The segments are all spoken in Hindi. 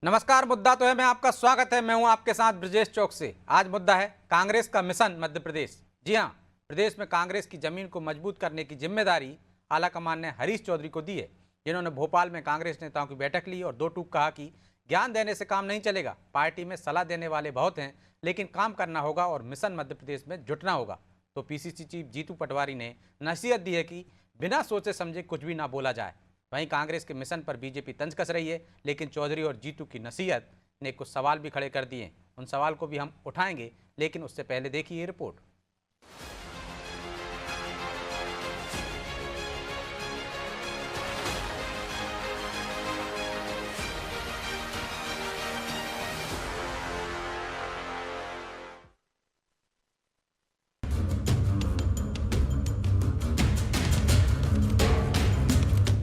नमस्कार। मुद्दा तो है मैं आपका स्वागत है। मैं हूं आपके साथ ब्रजेश चौक से। आज मुद्दा है कांग्रेस का मिशन मध्य प्रदेश। जी हां, प्रदेश में कांग्रेस की जमीन को मजबूत करने की जिम्मेदारी आलाकमान ने हरीश चौधरी को दी है, जिन्होंने भोपाल में कांग्रेस नेताओं की बैठक ली और दो टूक कहा कि ज्ञान देने से काम नहीं चलेगा। पार्टी में सलाह देने वाले बहुत हैं, लेकिन काम करना होगा और मिशन मध्य प्रदेश में जुटना होगा। तो पीसीसी चीफ जीतू पटवारी ने नसीहत दी है कि बिना सोचे समझे कुछ भी ना बोला जाए। वहीं कांग्रेस के मिशन पर बीजेपी तंज कस रही है, लेकिन चौधरी और जीतू की नसीहत ने कुछ सवाल भी खड़े कर दिए। उन सवाल को भी हम उठाएंगे, लेकिन उससे पहले देखिए ये रिपोर्ट।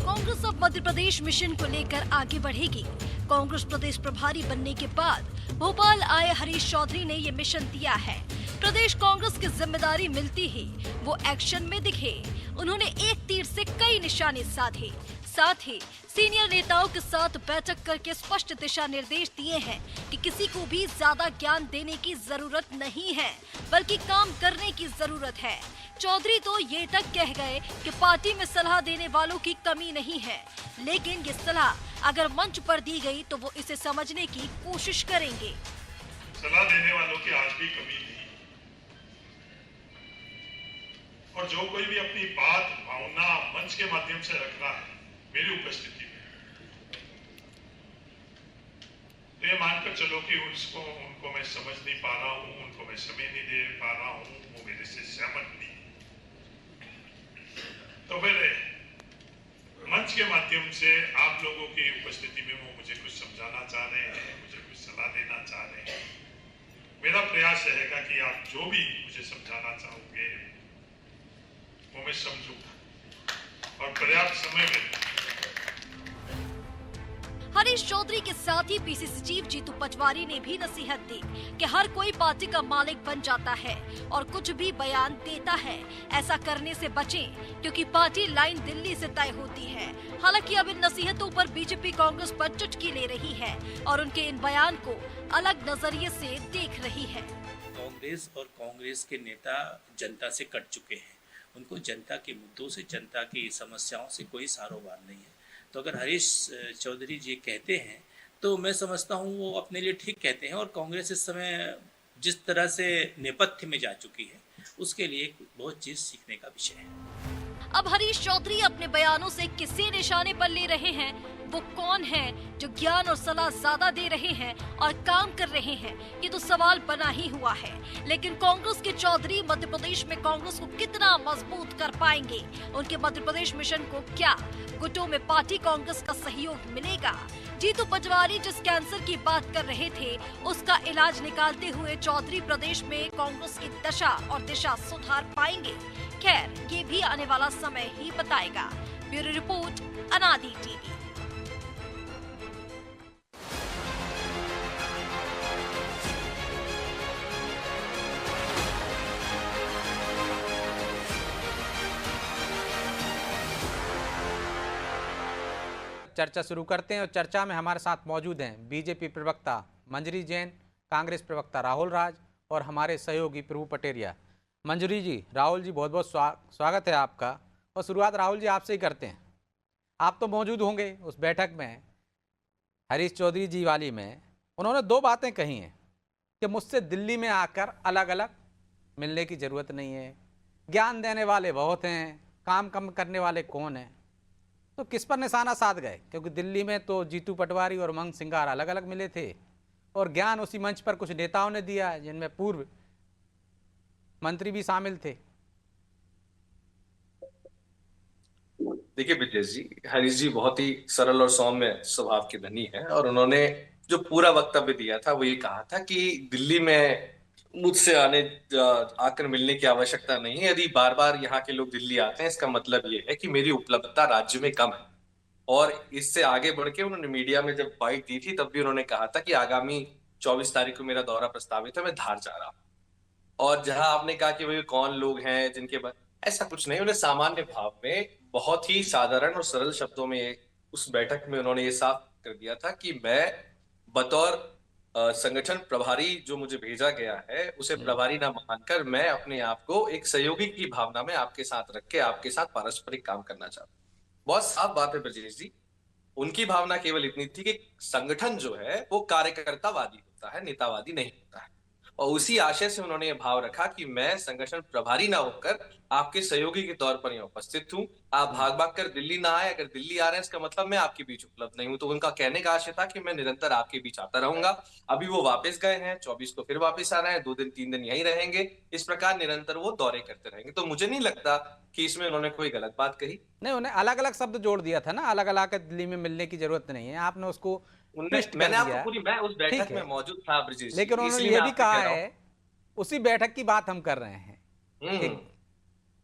कांग्रेस अब मध्य प्रदेश मिशन को लेकर आगे बढ़ेगी। कांग्रेस प्रदेश प्रभारी बनने के बाद भोपाल आए हरीश चौधरी ने ये मिशन दिया है। प्रदेश कांग्रेस की जिम्मेदारी मिलती ही वो एक्शन में दिखे। उन्होंने एक तीर से कई निशाने साधे, साथ ही सीनियर नेताओं के साथ बैठक करके स्पष्ट दिशा निर्देश दिए हैं कि किसी को भी ज्यादा ज्ञान देने की जरूरत नहीं है, बल्कि काम करने की जरूरत है। चौधरी तो ये तक कह गए कि पार्टी में सलाह देने वालों की कमी नहीं है, लेकिन ये सलाह अगर मंच पर दी गई तो वो इसे समझने की कोशिश करेंगे। सलाह देने वालों की आज भी कमी नहीं, और जो कोई भी अपनी बात भावना मंच के माध्यम से रख रहा है मेरी उपस्थिति में, तो ये मानकर चलो कि उनको मैं समझ नहीं पा रहा हूं, उनको मैं समय नहीं दे पा रहा हूं, वो मेरे से सहमत नहीं। तो फिर मंच के माध्यम से आप लोगों की उपस्थिति में वो मुझे कुछ समझाना चाह रहे हैं, मुझे कुछ सलाह देना चाह रहे हैं। मेरा प्रयास रहेगा कि आप जो भी मुझे समझाना चाहोगे वो मैं समझूंगा और पर्याप्त समय में। हरीश चौधरी के साथ ही पीसीसी चीफ जीतू पटवारी ने भी नसीहत दी कि हर कोई पार्टी का मालिक बन जाता है और कुछ भी बयान देता है। ऐसा करने से बचें, क्योंकि पार्टी लाइन दिल्ली से तय होती है। हालांकि अब इन नसीहतों पर बीजेपी कांग्रेस पर चुटकी ले रही है और उनके इन बयान को अलग नजरिए से देख रही है। कांग्रेस और कांग्रेस के नेता जनता से कट चुके हैं। उनको जनता के मुद्दों से, जनता की समस्याओं से कोई सारोबार नहीं है। तो अगर हरीश चौधरी जी कहते हैं तो मैं समझता हूं वो अपने लिए ठीक कहते हैं, और कांग्रेस इस समय जिस तरह से नेपथ्य में जा चुकी है उसके लिए बहुत चीज सीखने का विषय है। अब हरीश चौधरी अपने बयानों से किसे निशाने पर ले रहे हैं, वो कौन है जो ज्ञान और सलाह ज्यादा दे रहे हैं और काम कर रहे हैं, ये तो सवाल बना ही हुआ है। लेकिन कांग्रेस के चौधरी मध्य प्रदेश में कांग्रेस को कितना मजबूत कर पाएंगे? उनके मध्य प्रदेश मिशन को क्या गुटों में पार्टी कांग्रेस का सहयोग मिलेगा? जीतू पटवारी जिस कैंसर की बात कर रहे थे उसका इलाज निकालते हुए चौधरी प्रदेश में कांग्रेस की दशा और दिशा सुधार पाएंगे? खैर, ये भी आने वाला समय ही बताएगा। ब्यूरो रिपोर्ट, अनादि टीवी। चर्चा शुरू करते हैं और चर्चा में हमारे साथ मौजूद हैं बीजेपी प्रवक्ता मंजरी जैन, कांग्रेस प्रवक्ता राहुल राज और हमारे सहयोगी प्रभु पटेरिया। मंजरी जी, राहुल जी, बहुत बहुत स्वागत है आपका। और शुरुआत राहुल जी आपसे ही करते हैं। आप तो मौजूद होंगे उस बैठक में हरीश चौधरी जी वाली में। उन्होंने दो बातें कही हैं कि मुझसे दिल्ली में आकर अलग अलग मिलने की ज़रूरत नहीं है, ज्ञान देने वाले बहुत हैं, काम कम करने वाले कौन हैं। तो किस पर निशाना साध गए? क्योंकि दिल्ली में तो जीतू पटवारी और उमंग सिंगार अलग अलग मिले थे, और ज्ञान उसी मंच पर कुछ नेताओं ने दिया है, जिनमें पूर्व मंत्री भी शामिल थे। देखिए ब्रजेश जी, हरीश जी बहुत ही सरल और सौम्य स्वभाव के धनी हैं, और उन्होंने जो पूरा वक्तव्य दिया था वो ये कहा था कि दिल्ली में मुझसे आकर मिलने की आवश्यकता नहीं है। यदि बार बार यहाँ के लोग दिल्ली आते हैं, इसका मतलब ये है कि मेरी उपलब्धता राज्य में कम है। और इससे आगे बढ़ के उन्होंने मीडिया में जब बाइट दी थी तब भी उन्होंने कहा था कि आगामी 24 तारीख को मेरा दौरा प्रस्तावित है, मैं धार जा रहा हूं। और जहां आपने कहा कि भाई कौन लोग हैं जिनके बारे, ऐसा कुछ नहीं। उन्हें सामान्य भाव में बहुत ही साधारण और सरल शब्दों में उस बैठक में उन्होंने ये साफ कर दिया था कि मैं बतौर संगठन प्रभारी जो मुझे भेजा गया है, उसे प्रभारी ना मानकर मैं अपने आप को एक सहयोगी की भावना में आपके साथ रख के आपके साथ पारस्परिक काम करना चाहता हूं। बहुत साफ बात है ब्रजेश जी, उनकी भावना केवल इतनी थी कि संगठन जो है वो कार्यकर्तावादी होता है, नेतावादी नहीं होता है। और उसी आशय से उन्होंने ये भाव रखा कि मैं संगठन प्रभारी ना होकर आपके सहयोगी के तौर पर यहाँ उपस्थित हूं। आप भाग भाग कर दिल्ली ना आए, अगर दिल्ली आ रहे हैं इसका मतलब मैं आपके बीच उपलब्ध नहीं हूं। तो उनका कहने का आशय था कि मैं निरंतर आपके बीच आता रहूंगा। अभी वो वापस गए हैं, 24 को फिर वापस आ रहे हैं, 2 दिन 3 दिन यहीं रहेंगे। इस प्रकार निरंतर वो दौरे करते रहेंगे। तो मुझे नहीं लगता कि इसमें उन्होंने कोई गलत बात कही। नहीं, उन्हें अलग अलग शब्द जोड़ दिया था ना, अलग अलग दिल्ली में मिलने की जरूरत नहीं है, आपने उसको ट्विस्ट कर मैंने आपको दिया। पूरी, मैं उस बैठक में मौजूद था ब्रजेश जी, लेकिन उन्होंने इसलिए ये मैं भी आपसे कहा कह रहा हूं। है, उसी बैठक की बात हम कर रहे हैं कि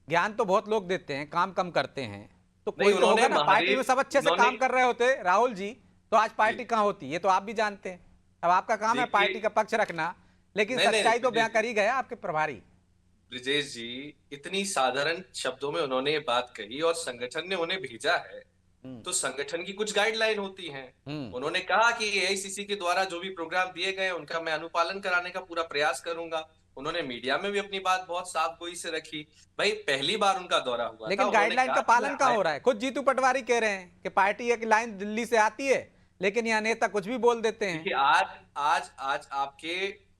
ज्ञान तो बहुत लोग देते हैं, काम कम करते हैं, तो नहीं, कोई तो होगा ना। पार्टी में सब अच्छे से उन्होंने- काम कर रहे होते राहुल जी, तो आज पार्टी कहाँ होती, ये तो आप भी जानते हैं। अब आपका काम है देखिए- पार्टी का पक्ष रखना, लेकिन नहीं, सच्चाई तो ब्रजेश बयां जी। कर ही गया आपके प्रभारी। ब्रजेश जी, इतनी साधारण शब्दों में उन्होंने ये बात कही और संगठन ने उन्हें भेजा है, तो संगठन की कुछ गाइडलाइन होती हैं। उन्होंने कहा कि एआईसीसी के द्वारा जो भी प्रोग्राम दिए गए उनका मैं अनुपालन कराने का पूरा प्रयास करूंगा। उन्होंने मीडिया में भी अपनी बात बहुत साफ गोई से रखी। भाई पहली बार उनका दौरा हुआ था, लेकिन उन्होंने गाइडलाइन कहा का कि पालन मैं कहाँ हो रहा है? खुद जीतू पटवारी कह रहे हैं कि पार्टी एक लाइन दिल्ली से आती है, लेकिन यहाँ नेता कुछ भी बोल देते हैं। देखिए, आज आपके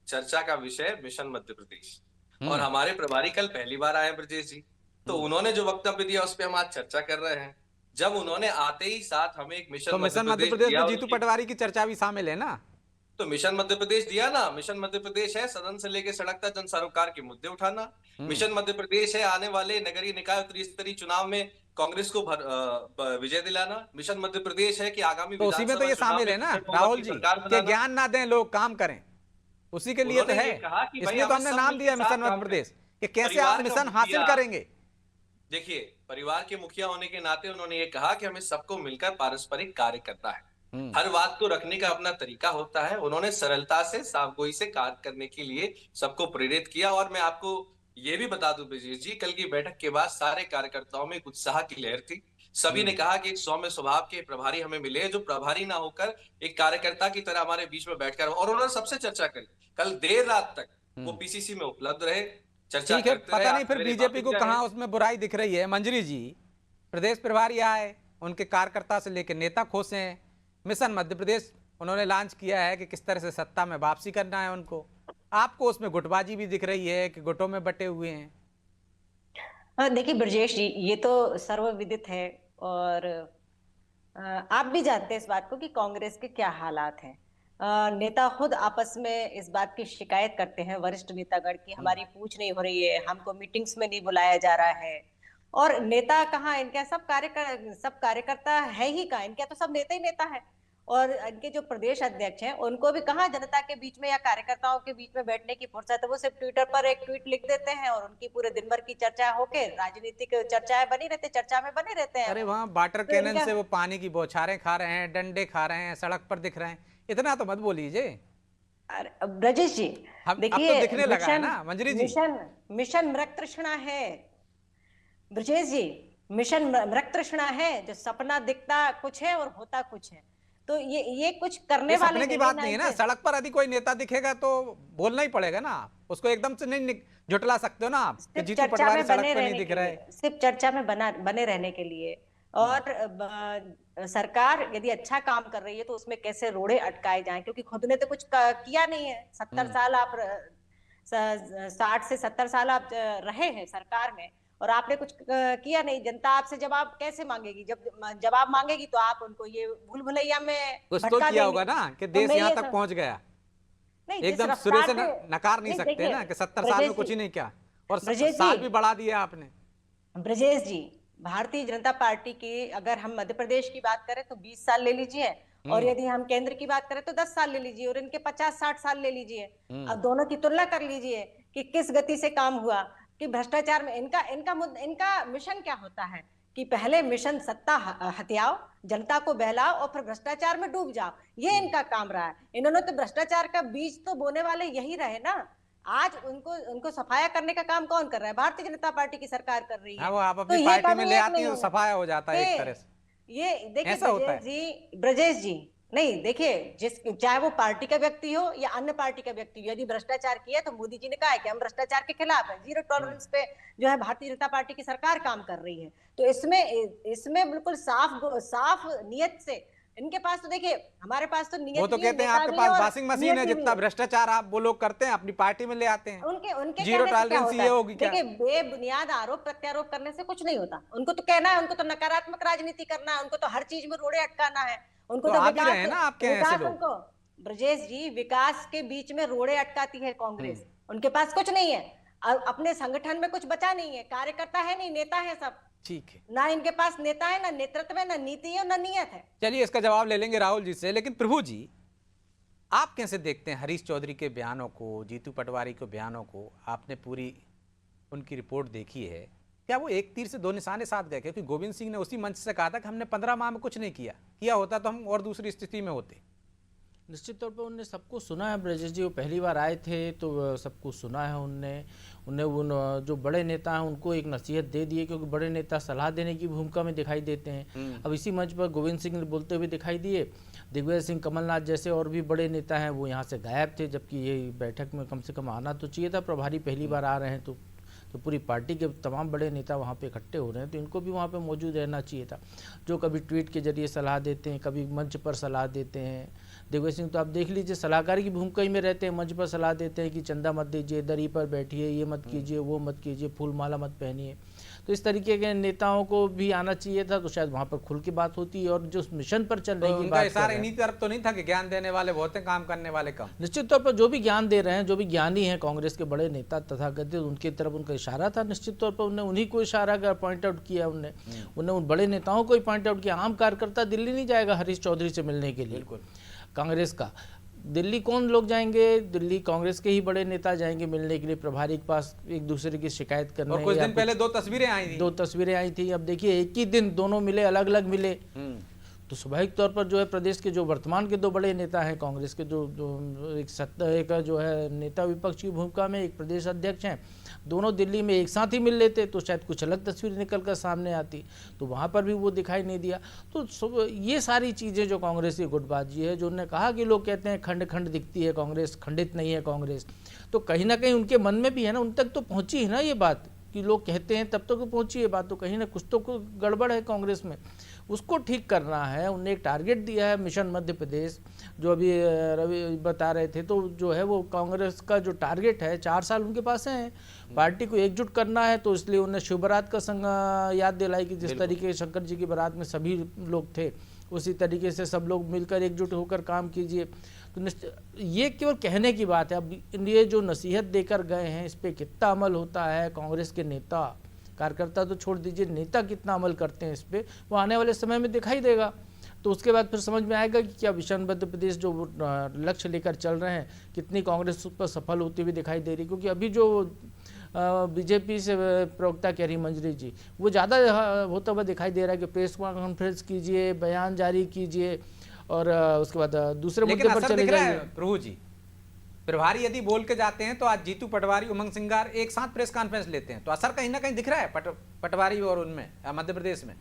चर्चा का विषय मिशन मध्य प्रदेश और हमारे प्रभारी कल पहली बार आए ब्रजेश जी, तो उन्होंने जो वक्तव्य दिया उस पर हम आज चर्चा कर रहे हैं। जब उन्होंने आते ही साथ हमें एक तो मिशन मध्य प्रदेश दिया, में जीतू पटवारी की चर्चा भी शामिल है ना। तो मिशन मध्य प्रदेश दिया ना। मिशन मध्य प्रदेश है सदन से लेकर सड़क तक जन सरोकार के मुद्दे उठाना। मिशन मध्य प्रदेश है आने वाले नगरीय निकाय और त्रिस्तरीय चुनाव में कांग्रेस को विजय दिलाना। मिशन मध्य प्रदेश है कि आगामी तो उसी में तो ये शामिल है ना राहुल जी, कि ज्ञान ना दें लोग, काम करें, उसी के लिए तो है। इसलिए तो हमने नाम दिया मिशन मध्य प्रदेश, कि कैसे आप मिशन हासिल करेंगे। देखिए, परिवार के मुखिया होने के नाते उन्होंने ये कहा कि हमें सबको मिलकर पारस्परिक कार्य करना है। हर बात को रखने का अपना तरीका होता है। उन्होंने सरलता से, साफगोई से कार्य करने के लिए सबको प्रेरित किया। और मैं आपको ये भी बता दूं ब्रजेश जी, कल की बैठक के बाद सारे कार्यकर्ताओं में एक उत्साह की लहर थी। सभी ने कहा कि एक सौम्य स्वभाव के प्रभारी हमें मिले, जो प्रभारी ना होकर एक कार्यकर्ता की तरह हमारे बीच में बैठकर, और उन्होंने सबसे चर्चा करी। कल देर रात तक वो पीसीसी में उपलब्ध रहे, चर्चा ठीक है। करते रहे। पता नहीं आज फिर सवेरे बीजेपी को वापस कहाँ गए। उसमें बुराई दिख रही है। मंजरी जी, प्रदेश प्रभारी आए, उनके कार्यकर्ता से लेकर नेता खोसे हैं। मिशन मध्य प्रदेश उन्होंने लॉन्च किया है कि किस तरह से सत्ता में वापसी करना है उनको। आपको उसमें गुटबाजी भी दिख रही है कि गुटों में बटे हुए हैं। देखिए ब्रजेश जी, ये तो सर्वविदित है और आप भी जानते हैं इस बात को कि कांग्रेस के क्या हालात हैं। नेता खुद आपस में इस बात की शिकायत करते हैं, वरिष्ठ नेतागण की हमारी पूछ नहीं हो रही है, हमको मीटिंग्स में नहीं बुलाया जा रहा है। और नेता कहाँ, इनका सब कार्यकर्ता है ही कहाँ, इनका तो सब नेता ही नेता है। और इनके जो प्रदेश अध्यक्ष हैं उनको भी कहाँ जनता के बीच में या कार्यकर्ताओं के बीच में बैठने की फुर्सत है। वो सिर्फ ट्विटर पर एक ट्वीट लिख देते हैं और उनकी पूरे दिन भर की चर्चा होके राजनीतिक चर्चाएं बनी रहते, चर्चा में बने रहते हैं। अरे वहाँ वाटर कैनन से वो पानी की बौछारें खा रहे हैं, डंडे खा रहे हैं, सड़क पर दिख रहे हैं, इतना तो मत बोलीजिए। अरे ब्रजेश जी, देखिए अब तो दिखने लगा है ना मंजरी जी। मिशन मृग तृष्णा है ब्रजेश जी, मिशन मृग तृष्णा है, जो सपना दिखता कुछ है और होता कुछ है। तो ये कुछ करने वाले सपने की बात नहीं है ना। सड़क पर यदि कोई नेता दिखेगा तो बोलना ही पड़ेगा ना, उसको एकदम से नहीं झुटला सकते हो ना आप कि जीतू पटवारी सड़क पर नहीं दिख रहा है। सिर्फ चर्चा में बने रहने के लिए। और सरकार यदि अच्छा काम कर रही है तो उसमें कैसे रोड़े अटकाए जाएं, क्योंकि खुद ने तो कुछ किया नहीं है। 70 साल आप 60 से 70 साल आप रहे हैं सरकार में और आपने कुछ किया नहीं। जनता आपसे जवाब कैसे मांगेगी? जब जवाब मांगेगी तो आप उनको ये भूल भुलैया में कुछ तो किया होगा ना कि देश यहाँ तक पहुंच गया। एकदम सिरे से नकार नहीं सकते ना कि 70 साल में कुछ ही नहीं किया और साल भी बढ़ा दिया आपने। ब्रजेश जी, भारतीय जनता पार्टी की अगर हम मध्य प्रदेश की बात करें तो 20 साल ले लीजिए, और यदि हम केंद्र की बात करें तो 10 साल ले लीजिए, और इनके 50-60 साल ले लीजिए। अब दोनों की तुलना कर लीजिए कि किस गति से काम हुआ। कि भ्रष्टाचार में इनका मिशन क्या होता है कि पहले मिशन सत्ता हथियाओ, जनता को बहलाओ और फिर भ्रष्टाचार में डूब जाओ। ये इनका काम रहा है। इन्होंने तो भ्रष्टाचार का बीज तो बोने वाले यही रहे ना। आज उनको सफाया करने का काम कौन कर रहा है? भारतीय जनता पार्टी की सरकार कर रही है। वो आप अपनी पार्टी में ले आती है तो सफाया हो जाता है एक तरह से। ये देखिए ब्रजेश जी, नहीं, देखिए, जिस चाहे वो पार्टी का व्यक्ति हो या अन्य पार्टी का व्यक्ति हो, यदि भ्रष्टाचार किया तो मोदी जी ने कहा है कि हम भ्रष्टाचार के खिलाफ है, जीरो टॉलरेंस पे जो है भारतीय जनता पार्टी की सरकार काम कर रही है। तो इसमें बिल्कुल साफ नियत से इनके पास तो देखिए, हमारे पास तो नियत वो तो भी है, कहते हैं नेता आपके भी पास और वॉशिंग मशीन नियत है, भी जितना है। भ्रष्टाचार आप वो लोग करते हैं अपनी पार्टी में ले आते हैं। उनके जीरो कहने से क्या टॉलरेंस होता ये है? होगी क्या? देखिए, बेबुनियाद आरोप प्रत्यारोप करने से कुछ नहीं होता। उनको तो कहना है, उनको तो नकारात्मक राजनीति करना है, उनको तो हर चीज में रोड़े अटकाना है, उनको तो तो आ भी रहे हैं ना आपके यहाँ ऐसे विकास लोग। उनको ब्रजेश जी, विकास के बीच में रोड़े अटकाती है कांग्रेस। उनके पास कुछ नहीं है, अपने संगठन में कुछ बचा नहीं है, कार्यकर्ता है नहीं, नेता है सब। ठीक है, ना इनके पास नेता है, ना नेतृत्व है, ना नीति है, ना नियत है। चलिए इसका जवाब ले लेंगे राहुल जी से। लेकिन प्रभु जी, आप कैसे देखते हैं हरीश चौधरी के बयानों को, जीतू पटवारी के बयानों को? आपने पूरी उनकी रिपोर्ट देखी है, क्या वो एक तीर से दो निशाने साध गए? क्योंकि गोविंद सिंह ने उसी मंच से कहा था कि हमने 15 माह में कुछ नहीं किया होता तो हम और दूसरी स्थिति में होते। निश्चित तौर पर उनने सबको सुना है ब्रजेश जी, वो पहली बार आए थे तो सबको सुना है उनने उन जो बड़े नेता हैं उनको एक नसीहत दे दी है, क्योंकि बड़े नेता सलाह देने की भूमिका में दिखाई देते हैं। अब इसी मंच पर गोविंद सिंह ने बोलते हुए दिखाई दिए, दिग्विजय सिंह, कमलनाथ जैसे और भी बड़े नेता हैं वो यहाँ से गायब थे, जबकि ये बैठक में कम से कम आना तो चाहिए था। प्रभारी पहली बार आ रहे हैं तो पूरी पार्टी के तमाम बड़े नेता वहाँ पे इकट्ठे हो रहे हैं, तो इनको भी वहाँ पे मौजूद रहना चाहिए था। जो कभी ट्वीट के जरिए सलाह देते हैं, कभी मंच पर सलाह देते हैं। दिग्विजय सिंह तो आप देख लीजिए, सलाहकार की भूमिका ही में रहते हैं, मंच पर सलाह देते हैं कि चंदा मत दीजिए, दरी पर बैठिए, ये मत कीजिए, वो मत कीजिए, फूल माला मत पहनिए। तो इस तरीके के नेताओं को भी आना चाहिए था, तो शायद वहाँ पर खुल की बात होती। और जो मिशन पर चल रही उनका बात इशारा इन्हीं तरफ तो नहीं था कि ज्ञान देने वाले बहुत हैं, काम करने वाले कम? निश्चित तौर पर जो भी ज्ञान दे रहे हैं, जो भी ज्ञानी हैं कांग्रेस के बड़े नेता तथाकथित, उनकी तरफ उनका इशारा था। निश्चित तौर पर उन्हें उन्हीं को इशारा कर पॉइंट आउट किया, उन्हें उन बड़े नेताओं को ही पॉइंट आउट किया। आम कार्यकर्ता दिल्ली नहीं जाएगा हरीश चौधरी से मिलने के लिए। बिल्कुल, कांग्रेस का दिल्ली कौन लोग जाएंगे? दिल्ली कांग्रेस के ही बड़े नेता जाएंगे मिलने के लिए प्रभारी के पास, एक दूसरे की शिकायत करने। और कुछ दिन पहले दो तस्वीरें आई थी। अब देखिए एक ही दिन दोनों मिले, अलग अलग मिले। तो स्वाभाविक तौर पर जो है प्रदेश के जो वर्तमान के दो बड़े नेता हैं कांग्रेस के, जो एक जो है नेता विपक्ष की भूमिका में, एक प्रदेश अध्यक्ष हैं, दोनों दिल्ली में एक साथ ही मिल लेते तो शायद कुछ अलग तस्वीर निकल कर सामने आती। तो वहाँ पर भी वो दिखाई नहीं दिया। तो ये सारी चीज़ें जो कांग्रेस की गुटबाजी है, जो उन्होंने कहा कि लोग कहते हैं खंड खंड दिखती है कांग्रेस, खंडित नहीं है कांग्रेस, तो कहीं ना कहीं उनके मन में भी है ना, उन तक तो पहुँची है ना ये बात, कि लोग कहते हैं तब तक पहुँची है बात, तो कहीं ना कुछ तो गड़बड़ है कांग्रेस में, उसको ठीक करना है। उन्हें एक टारगेट दिया है मिशन मध्य प्रदेश, जो अभी रवि बता रहे थे, तो जो है वो कांग्रेस का जो टारगेट है 4 साल उनके पास है, पार्टी को एकजुट करना है। तो इसलिए उन्हें शिव बारात का याद दिलाई कि जिस तरीके शंकर जी की बारात में सभी लोग थे, उसी तरीके से सब लोग मिलकर एकजुट होकर काम कीजिए। तो ये केवल कहने की बात है। अब ये जो नसीहत देकर गए हैं, इस पर कितना अमल होता है, कांग्रेस के नेता कार्यकर्ता तो छोड़ दीजिए, नेता कितना अमल करते हैं इस पर, वो आने वाले समय में दिखाई देगा। तो उसके बाद फिर समझ में आएगा कि क्या मिशन मध्य प्रदेश जो लक्ष्य लेकर चल रहे हैं, कितनी कांग्रेस उस पर सफल होती हुई दिखाई दे रही। क्योंकि अभी जो बीजेपी से प्रवक्ता कह रही मंजरी जी, वो ज़्यादा होता हुआ दिखाई दे रहा है कि प्रेस कॉन्फ्रेंस कीजिए, बयान जारी कीजिए और उसके बाद दूसरे मुद्दे पर चले जाइए। प्रभु जी, प्रभारी यदि बोल के जाते हैं तो आज जीतू पटवारी, उमंग सिंगार एक साथ प्रेस कॉन्फ्रेंस लेते हैं, तो असर कहीं ना कहीं दिख रहा है पटवारी और उनमें मध्य प्रदेश में।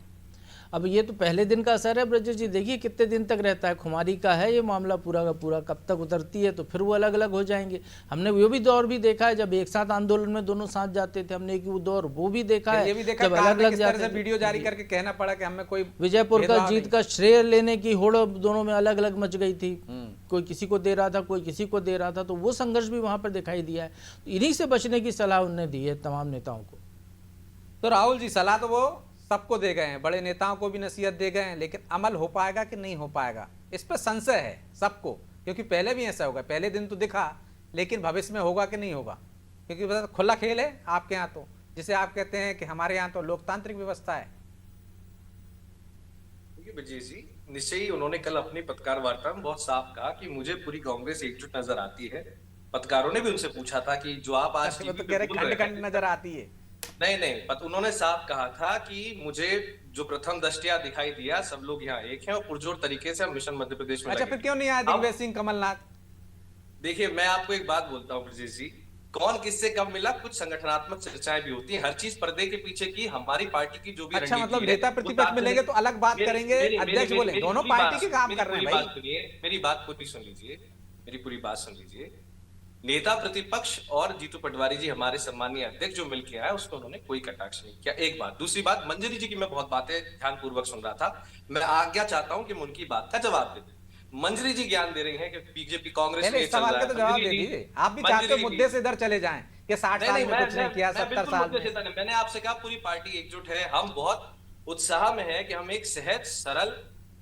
अब ये तो पहले दिन का असर है ब्रजेश जी, देखिए कितने दिन तक रहता है। खुमारी का है ये मामला पूरा का पूरा, कब तक उतरती है, तो फिर वो अलग अलग हो जाएंगे। हमने वो भी दौर भी देखा है जब एक साथ आंदोलन में दोनों साथ जाते थे, हमने वो दौर वो भी देखा है, ये भी देखा जब अलग अलग जाते थे। वीडियो जारी करके कहना पड़ा कि हमें कोई विजयपुर का जीत का श्रेय लेने की होड़ दोनों में अलग अलग मच गई थी, कोई किसी को दे रहा था, कोई किसी को दे रहा था, तो वो संघर्ष भी वहां पर दिखाई दिया है। इन्हीं से बचने की सलाह उन्होंने दी है तमाम नेताओं को। तो राहुल जी, सलाह तो वो सबको दे गए हैं, बड़े नेताओं को भी नसीहत दे गए हैं, लेकिन अमल हो पाएगा कि नहीं हो पाएगा, इस पर संशय है सबको। क्योंकि पहले भी ऐसा होगा, पहले दिन तो दिखा, लेकिन भविष्य में होगा कि नहीं होगा, क्योंकि खुला खेल है आपके यहाँ तो, जिसे आप कहते हैं कि हमारे यहाँ तो लोकतांत्रिक व्यवस्था है। विजय जी, निश्चय ही उन्होंने कल अपनी पत्रकार वार्ता में बहुत साफ कहा कि मुझे पूरी कांग्रेस एकजुट नजर आती है। पत्रकारों ने भी उनसे पूछा था कि जो आप आज खंड खंड नजर आती है। नहीं, उन्होंने साफ कहा था कि मुझे जो प्रथम दृष्टया दिखाई दिया, सब लोग यहाँ एक हैं और पुरजोर तरीके से हम मिशन मध्य प्रदेश में। अच्छा, फिर क्यों नहीं आया दिग्विजय सिंह, कमलनाथ? देखिए, मैं आपको एक बात बोलता हूँ ब्रजेश जी, कौन किससे कब मिला, कुछ संगठनात्मक चर्चाएं भी होती हैं, हर चीज पर्दे के पीछे की हमारी पार्टी की जो भी अच्छा, रणनीति मतलब है, नेता वो प्रतिपक्ष साथ में- मिलेंगे तो अलग बात करेंगे, अध्यक्ष बोले, दोनों पार्टी के काम कर रहे हैं भाई। मेरी बात पूरी सुन लीजिए, मेरी पूरी बात सुन लीजिए। नेता प्रतिपक्ष और जीतू पटवारी जी हमारे सम्मानीय अध्यक्ष जो मिलके आए, उसको उन्होंने कोई कटाक्ष नहीं किया। एक बात। दूसरी बात, मंजरी जी की मैं बहुत बातें ध्यानपूर्वक सुन रहा था, मैं आज्ञा चाहता हूं कि मैं उनकी बात का जवाब दे दूं। मंजरी जी ज्ञान दे रही हैं कि बीजेपी कांग्रेस में इस सवाल के तो जवाब दे दीजिए। आप भी चाहते हो मुद्दे से इधर चले जाएं कि 60 साल में कुछ नहीं किया, 70 साल में। मैंने आपसे कहा पूरी पार्टी एकजुट है, हम बहुत उत्साह में है कि हम एक सहज सरल।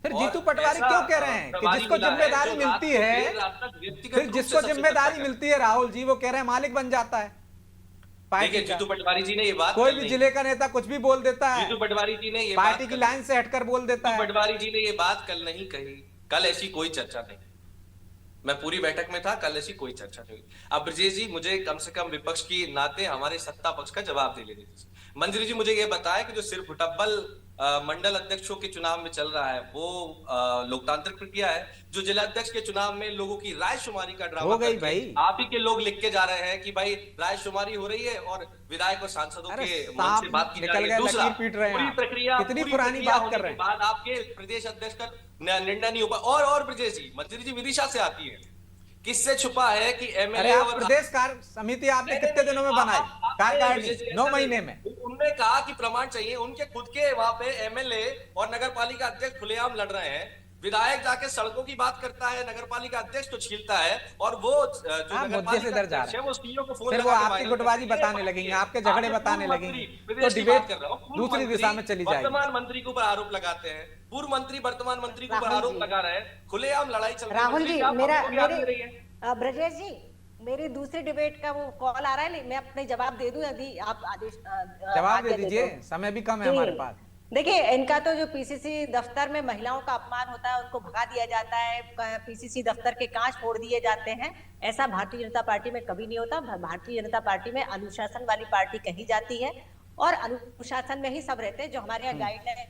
फिर जीतू पटवारी क्यों कह रहे हैं कि जिसको जिम्मेदारी मिलती है, फिर जिसको जिम्मेदारी मिलती है राहुल जी, वो कह रहे हैं मालिक बन जाता है पार्टी का। जीतू पटवारी जी ने ये बात, कोई भी जिले का नेता कुछ भी बोल देता है, जीतू पटवारी जी ने ये पार्टी की लाइन से हटकर बोल देता है। पटवारी जी ने ये बात कल नहीं कही, कल ऐसी कोई चर्चा नहीं, मैं पूरी बैठक में था, कल ऐसी कोई चर्चा नहीं। अब ब्रजेश जी मुझे कम से कम विपक्ष की नाते हमारे सत्ता पक्ष का जवाब दे लेने दीजिए। मंजरी जी मुझे ये बताया कि जो सिर्फ हुटब्बल मंडल अध्यक्षों के चुनाव में चल रहा है वो लोकतांत्रिक प्रक्रिया है, जो जिला अध्यक्ष के चुनाव में लोगों की राय शुमारी का ड्रामा हो गई भाई। आप ही के लोग लिख के जा रहे हैं कि भाई राय शुमारी हो रही है और विधायक और सांसदों के मन से बात की जा रही है। दूसरा, पूरी प्रक्रिया कितनी पुरानी बात कर रहे हैं। बाद आपके प्रदेश अध्यक्ष का निर्णय नहीं हो पाया। और ब्रजेश जी, मंजरी जी विदिशा से आती है, किससे छुपा है कि एमएलए और प्रदेश कार्य समिति आपने कितने दिनों में बनाई, कार्यकारिणी 9 महीने में। उन्होंने कहा कि प्रमाण चाहिए, उनके खुद के वहां पे एमएलए और नगरपालिका अध्यक्ष खुलेआम लड़ रहे हैं, विधायक जाके सड़कों की बात करता है, नगरपालिका अध्यक्ष तो छीलता है, और वो जो मुद्दे से डर जा रहे हैं, वो सीईओ को फोन फिर वो आपकी गुटबाजी बताने लगेंगे, आपके झगड़े बताने लगेंगे, तो डिबेट दूसरी दिशा में चली जाएगी। वर्तमान मंत्री के ऊपर आरोप लगाते हैं, पूर्व मंत्री वर्तमान मंत्री के ऊपर आरोप लगा रहे हैं, खुलेआम लड़ाई चल रही है। राहुल जी, ब्रजेश जी, मेरी दूसरी डिबेट का वो कॉल आ रहा है, मैं अपने जवाब दे दूं यदि आप आदेश जवाब दे दीजिए, समय भी कम है हमारे पास। देखिए, इनका तो जो पीसीसी दफ्तर में महिलाओं का अपमान होता है, उनको भगा दिया जाता है, पीसीसी दफ्तर के कांच फोड़ दिए जाते हैं, ऐसा भारतीय जनता पार्टी में कभी नहीं होता। भारतीय जनता पार्टी में अनुशासन वाली पार्टी कही जाती है और अनुशासन में ही सब रहते हैं। जो हमारे यहाँ गाइडलाइन,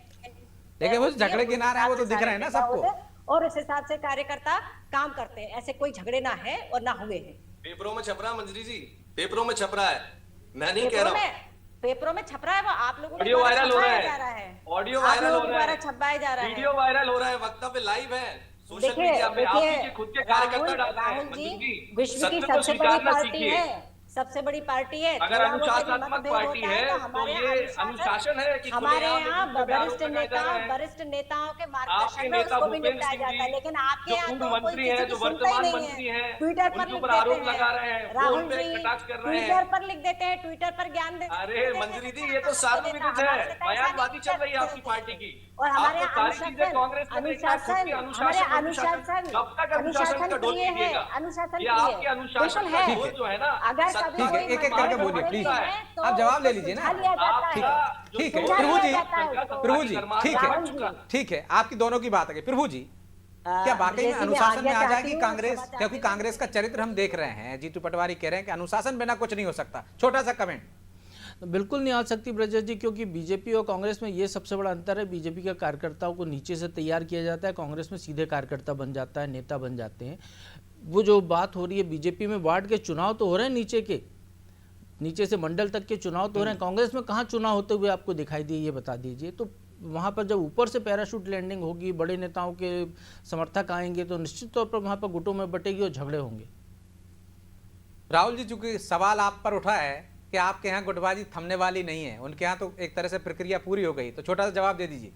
देखिए वो झगड़े किनारे हैं, वो तो दिख रहे हैं ना सबको, और उस हिसाब से कार्यकर्ता काम करते हैं। ऐसे कोई झगड़े ना है और ना हुए हैं। पेपरों में छप रहा है मंजरी जी, पेपरों में छप रहा है, मैं नहीं कह रहा हूँ। पेपरों में छप रहा है, वो आप लोगों ऑडियो वायरल हो रहा है, ऑडियो वायरल हो रहा है, छपाया जा रहा है, वीडियो वायरल हो रहा है, वक्तव्य लाइव है सोशल मीडिया पे, आप ही के खुद के कार्यकर्ता डाल रहे हैं। राहुल जी, विश्व की सबसे बड़ी पार्टी है, सबसे बड़ी पार्टी है। अगर अनुशासनात्मक पार्टी है तो ये अनुशासन है कि हमारे यहाँ वरिष्ठ नेताओं के मार्गदर्शन में उसको भी निपटाया जाता है, लेकिन आपके यहाँ तो मंत्री है, जो वर्तमान मंत्री है, ट्विटर पर लिख आरोप लगा रहे हैं, राहुल जी ट्विटर पर लिख देते हैं, ट्विटर पर ज्ञान देते हैं। अरे मंजरी जी, ये तो सार्वजनिक है, बयानबाजी चल रही है आपकी पार्टी की, और हमारे अनुशासन प्रिय है, जो है ना, अगर ठीक है, एक एक करके बोलिए प्लीज, आप जवाब ले लीजिए ना। ठीक है प्रभु जी, प्रभु जी, ठीक है, आपकी दोनों की बात है। प्रभु जी, क्या वाकई में अनुशासन में आ जाएगी कांग्रेस? क्योंकि कांग्रेस का चरित्र हम देख रहे हैं, जीतू पटवारी कह रहे हैं कि अनुशासन बिना कुछ नहीं हो सकता। छोटा सा कमेंट। बिल्कुल नहीं आ सकती ब्रजेश जी, क्योंकि बीजेपी और कांग्रेस में ये सबसे बड़ा अंतर है। बीजेपी के कार्यकर्ताओं को नीचे से तैयार किया जाता है, कांग्रेस में सीधे कार्यकर्ता बन जाता है, नेता बन जाते हैं। वो जो बात हो रही है, बीजेपी में वार्ड के चुनाव तो हो रहे हैं, नीचे से मंडल तक के चुनाव तो हो रहे हैं, कांग्रेस में कहाँ चुनाव होते हुए आपको दिखाई दिए, ये बता दीजिए। तो वहाँ पर जब ऊपर से पैराशूट लैंडिंग होगी, बड़े नेताओं के समर्थक आएंगे, तो निश्चित तौर पर वहाँ पर गुटों में बटेगी और झगड़े होंगे। राहुल जी, चूंकि सवाल आप पर उठा है कि आपके यहाँ गुटबाजी थमने वाली नहीं है, उनके यहाँ तो एक तरह से प्रक्रिया पूरी हो गई, तो छोटा सा जवाब दे दीजिए।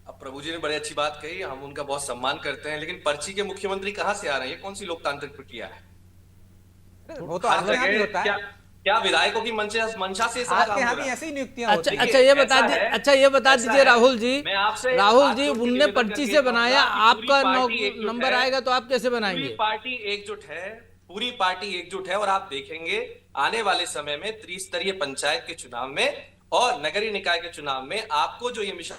अब प्रभु जी ने बड़ी अच्छी बात कही, हम उनका बहुत सम्मान करते हैं, लेकिन पर्ची के मुख्यमंत्री कहाँ से आ रहे हैं? ये कौन सी लोकतांत्रिक प्रक्रिया है? वो तो आपके यहाँ भी होता है। क्या विधायकों की मंशा से आपके यहाँ भी ऐसी नियुक्तियां होती हैं? अच्छा ये बता दीजिए राहुल जी, उनने पर्ची से बनाया, आपका नंबर आएगा तो आप कैसे बनाएंगे? पूरी पार्टी एकजुट है और आप देखेंगे आने वाले समय में त्रिस्तरीय पंचायत के चुनाव में और नगरीय निकाय के चुनाव में आपको जो ये मिशन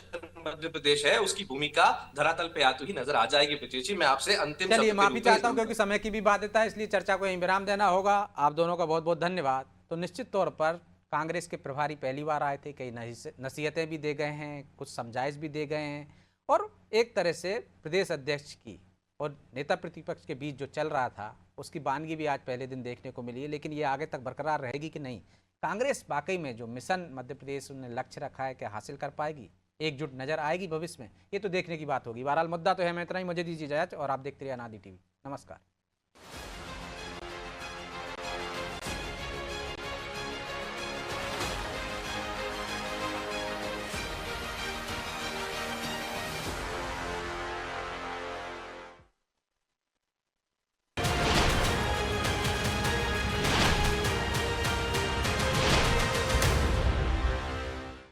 मध्य प्रदेश है उसकी भूमिका धरातल पे आती ही नजर आ जाएगी। प्रतीश जी, मैं आपसे अंतिम चलिए माफी चाहता हूं क्योंकि समय की भी बाध्यता है, इसलिए चर्चा को यहीं विराम देना होगा। आप दोनों का बहुत बहुत धन्यवाद। तो निश्चित तौर पर कांग्रेस के प्रभारी पहली बार आए थे, कई नसीहतें भी दे गए हैं, कुछ समझाइश भी दे गए हैं और एक तरह से प्रदेश अध्यक्ष की और नेता प्रतिपक्ष के बीच जो चल रहा था उसकी बानगी भी आज पहले दिन देखने को मिली है, लेकिन ये आगे तक बरकरार रहेगी कि नहीं? कांग्रेस वाकई में जो मिशन मध्य प्रदेश ने लक्ष्य रखा है क्या हासिल कर पाएगी? एकजुट नजर आएगी भविष्य में? ये तो देखने की बात होगी। बहरहाल मुद्दा तो है। मैं इतना ही, मुझे दीजिए इजाजत और आप देखते रहिए अनादि टीवी। नमस्कार।